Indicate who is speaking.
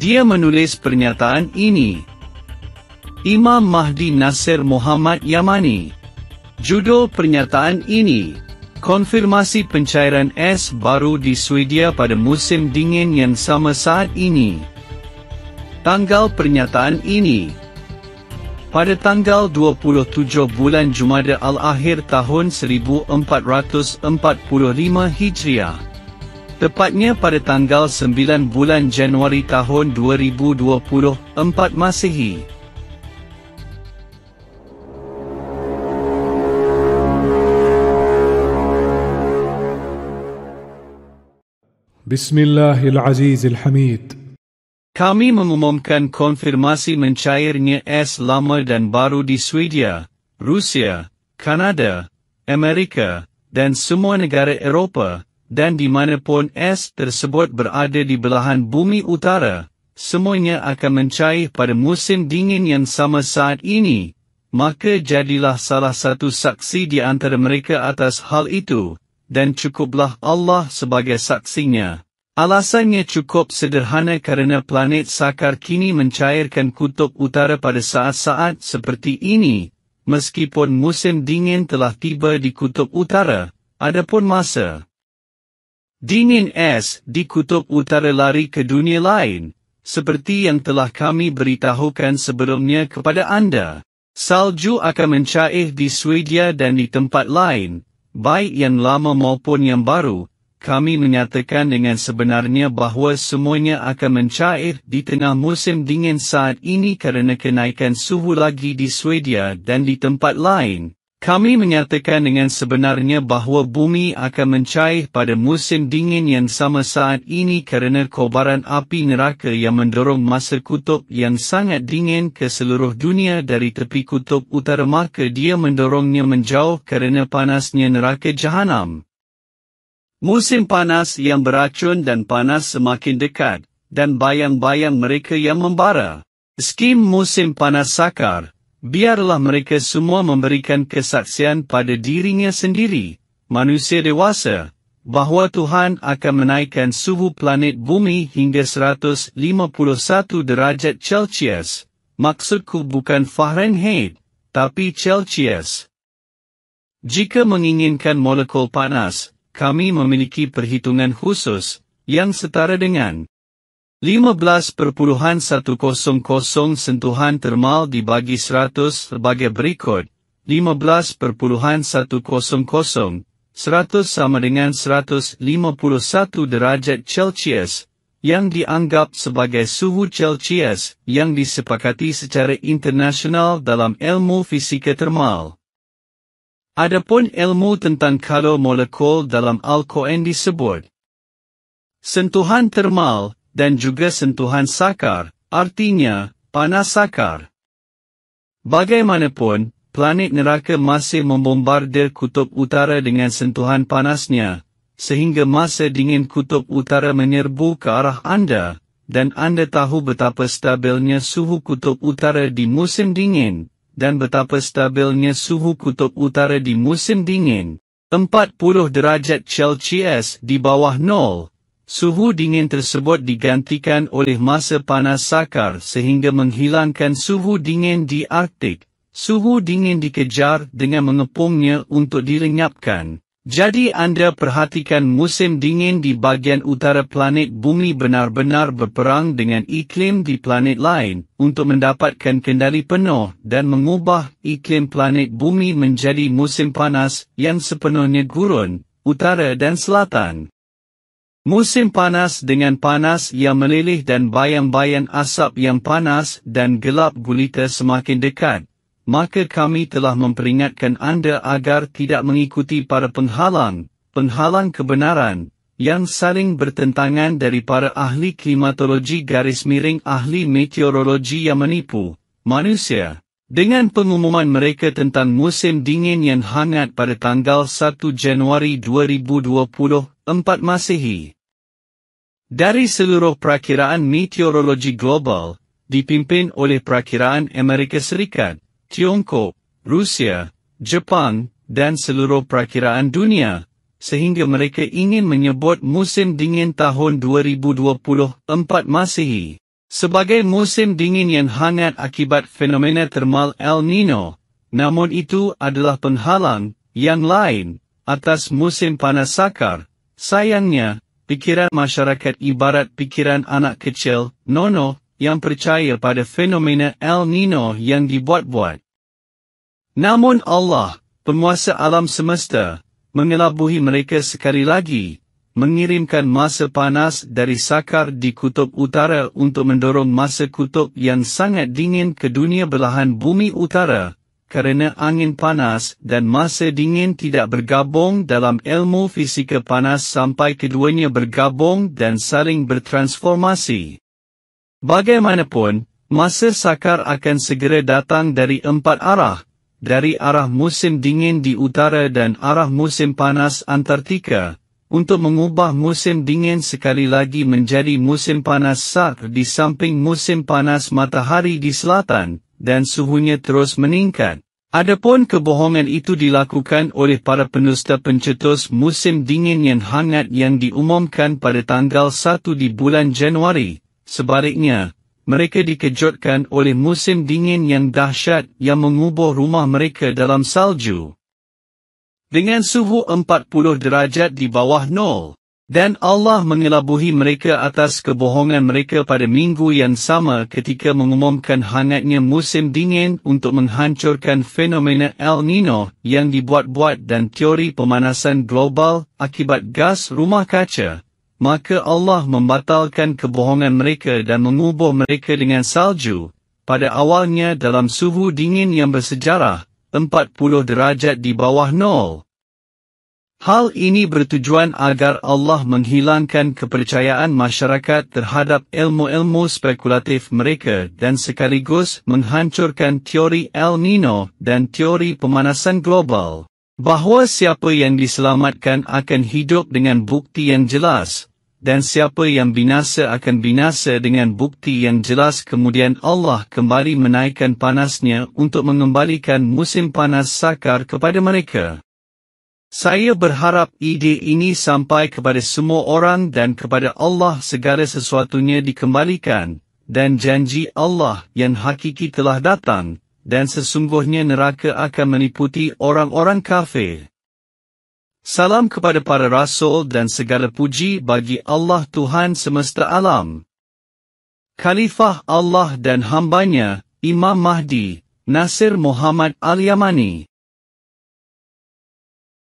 Speaker 1: Dia menulis pernyataan ini. Imam Mahdi Nasir Muhammad Yamani. Judul pernyataan ini, konfirmasi pencairan es baru di Swedia pada musim dingin yang sama saat ini. Tanggal pernyataan ini. Pada tanggal 27 bulan Jumada al-Akhir tahun 1445 Hijriah. Tepatnya pada tanggal 9 bulan Januari tahun 2024 Masehi.
Speaker 2: Bismillahirrahmanirrahim.
Speaker 1: Kami mengumumkan konfirmasi mencairnya es lama dan baru di Swedia, Rusia, Kanada, Amerika, dan semua negara Eroppa, dan di manapun es tersebut berada di belahan bumi utara, semuanya akan mencair pada musim dingin yang sama saat ini, maka jadilah salah satu saksi di antara mereka atas hal itu, dan cukuplah Allah sebagai saksinya. Alasannya cukup sederhana kerana planet Sakar kini mencairkan kutub utara pada saat-saat seperti ini, meskipun musim dingin telah tiba di kutub utara, adapun masa dingin es di kutub utara lari ke dunia lain, seperti yang telah kami beritahukan sebelumnya kepada anda. Salju akan mencair di Swedia dan di tempat lain, baik yang lama maupun yang baru. Kami menyatakan dengan sebenarnya bahawa semuanya akan mencair di tengah musim dingin saat ini kerana kenaikan suhu lagi di Swedia dan di tempat lain. Kami menyatakan dengan sebenarnya bahawa bumi akan mencair pada musim dingin yang sama saat ini kerana kobaran api neraka yang mendorong masa kutub yang sangat dingin ke seluruh dunia dari tepi kutub utara, maka dia mendorongnya menjauh kerana panasnya neraka Jahanam. Musim panas yang beracun dan panas semakin dekat, dan bayang-bayang mereka yang membara. Skim musim panas Sakar, biarlah mereka semua memberikan kesaksian pada dirinya sendiri, manusia dewasa, bahawa Tuhan akan menaikkan suhu planet bumi hingga 151 derajat Celsius. Maksudku bukan Fahrenheit, tapi Celsius. Jika menginginkan molekul panas, kami memiliki perhitungan khusus, yang setara dengan 15.100 sentuhan termal dibagi 100 sebagai berikut. 15.100 100 sama dengan 151 derajat Celsius, yang dianggap sebagai suhu Celsius yang disepakati secara internasional dalam ilmu fisika termal. Adapun ilmu tentang kadar molekul dalam Al-Quran disebut sentuhan termal, dan juga sentuhan sakar, artinya, panas sakar. Bagaimanapun, planet neraka masih membombardir kutub utara dengan sentuhan panasnya, sehingga masa dingin kutub utara menyerbu ke arah anda, dan anda tahu betapa stabilnya suhu kutub utara di musim dingin, dan betapa stabilnya suhu kutub utara di musim dingin, 40 derajat Celsius di bawah nol. Suhu dingin tersebut digantikan oleh masa panas sakar sehingga menghilangkan suhu dingin di Arktik. Suhu dingin dikejar dengan mengepungnya untuk dilenyapkan. Jadi anda perhatikan musim dingin di bagian utara planet bumi benar-benar berperang dengan iklim di planet lain untuk mendapatkan kendali penuh dan mengubah iklim planet bumi menjadi musim panas yang sepenuhnya gurun, utara dan selatan. Musim panas dengan panas yang meleleh dan bayang-bayang asap yang panas dan gelap gulita semakin dekat. Maka kami telah memperingatkan anda agar tidak mengikuti para penghalang kebenaran, yang saling bertentangan dari para ahli klimatologi _ ahli meteorologi yang menipu manusia, dengan pengumuman mereka tentang musim dingin yang hangat pada tanggal 1 Januari 2024 Masehi. Dari seluruh perakiraan meteorologi global, dipimpin oleh perakiraan Amerika Serikat, Tiongkok, Rusia, Jepang, dan seluruh perakiraan dunia, sehingga mereka ingin menyebut musim dingin tahun 2024 Masehi sebagai musim dingin yang hangat akibat fenomena termal El Nino, namun itu adalah penghalang yang lain atas musim panas sakar. Sayangnya, pikiran masyarakat ibarat pikiran anak kecil, nono, yang percaya pada fenomena El Nino yang dibuat-buat. Namun Allah, penguasa alam semesta, mengelabuhi mereka sekali lagi, mengirimkan masa panas dari sakar di kutub utara untuk mendorong masa kutub yang sangat dingin ke dunia belahan bumi utara, kerana angin panas dan masa dingin tidak bergabung dalam ilmu fisika panas sampai keduanya bergabung dan saling bertransformasi. Bagaimanapun, masa sakar akan segera datang dari 4 arah, dari arah musim dingin di utara dan arah musim panas Antartika, untuk mengubah musim dingin sekali lagi menjadi musim panas sak di samping musim panas matahari di selatan, dan suhunya terus meningkat. Adapun kebohongan itu dilakukan oleh para pendusta pencetus musim dingin yang hangat yang diumumkan pada tanggal 1 di bulan Januari. Sebaliknya, mereka dikejutkan oleh musim dingin yang dahsyat yang mengubah rumah mereka dalam salju dengan suhu 40 derajat di bawah nol. Dan Allah mengelabuhi mereka atas kebohongan mereka pada minggu yang sama ketika mengumumkan hangatnya musim dingin untuk menghancurkan fenomena El Nino yang dibuat-buat dan teori pemanasan global akibat gas rumah kaca. Maka Allah membatalkan kebohongan mereka dan mengubah mereka dengan salju, pada awalnya dalam suhu dingin yang bersejarah, 40 derajat di bawah nol. Hal ini bertujuan agar Allah menghilangkan kepercayaan masyarakat terhadap ilmu-ilmu spekulatif mereka dan sekaligus menghancurkan teori El Nino dan teori pemanasan global. Bahawa siapa yang diselamatkan akan hidup dengan bukti yang jelas, dan siapa yang binasa akan binasa dengan bukti yang jelas. Kemudian Allah kembali menaikkan panasnya untuk mengembalikan musim panas sakar kepada mereka. Saya berharap ide ini sampai kepada semua orang dan kepada Allah segala sesuatunya dikembalikan, dan janji Allah yang hakiki telah datang, dan sesungguhnya neraka akan meliputi orang-orang kafir. Salam kepada para rasul dan segala puji bagi Allah Tuhan semesta alam. Khalifah Allah dan hambanya, Imam Mahdi, Nasir Muhammad Al-Yamani.